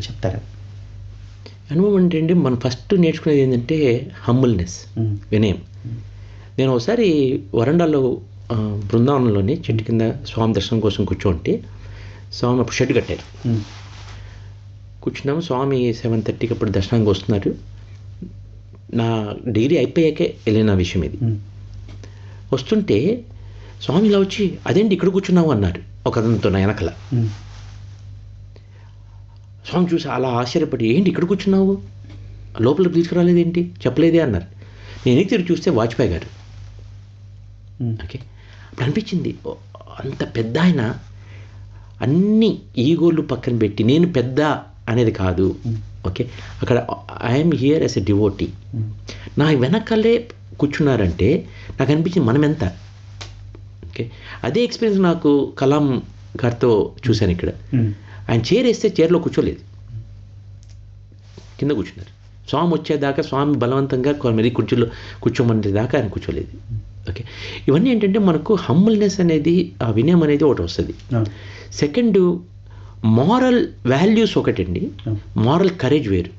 ఒకటి చెప్తారా? అనుభవం అంటే అండి, మనం ఫస్ట్ నేర్చుకునేది ఏంటంటే హంబుల్నెస్, వినయం. నేను ఒకసారి వరండాలో బృందావనంలోని చెట్టు కింద స్వామి దర్శనం కోసం కూర్చోంటే, స్వామి అప్పుడు షెడ్ కట్టారు. కూర్చున్నాము. స్వామి 7:30కి అప్పుడు దర్శనానికి వస్తున్నారు. నా డిగ్రీ అయిపోయాకే వెళ్ళిన విషయం ఇది. వస్తుంటే స్వామి ఇలా వచ్చి, అదేంటి ఇక్కడ కూర్చున్నావు అన్నారు ఒక అతనితో నా వెనకల. స్వామి చూసి అలా ఆశ్చర్యపడి, ఏంటి ఇక్కడ కూర్చున్నావు, లోపలికి తీసుకురాలేదేంటి, చెప్పలేదే అన్నారు. నేను తిరిగి చూస్తే వాజ్పేయి గారు. ఓకే, అప్పుడు అనిపించింది అంత పెద్ద ఆయన అన్ని ఈగోలు పక్కన పెట్టి నేను పెద్ద అనేది కాదు. ఓకే, అక్కడ I'm here as a devotee. నా వెనకాలే కూర్చున్నారంటే నాకు అనిపించింది మనం ఎంత. ఓకే, అదే ఎక్స్పీరియన్స్ నాకు కలాం గారితో చూశాను. ఇక్కడ ఆయన చైర్ వేస్తే చైర్లో కూర్చోలేదు, కింద కూర్చున్నారు. స్వామి వచ్చేదాకా, స్వామి బలవంతంగా మరి కుర్చీలో కూర్చోమనే దాకా ఆయన కూర్చోలేదు. ఓకే, ఇవన్నీ ఏంటంటే మనకు హంబుల్నెస్ అనేది, ఆ వినయం అనేది ఒకటి వస్తుంది. సెకండ్, మారల్ వాల్యూస్ ఒకటండి, మారల్ కరేజ్ వేరు.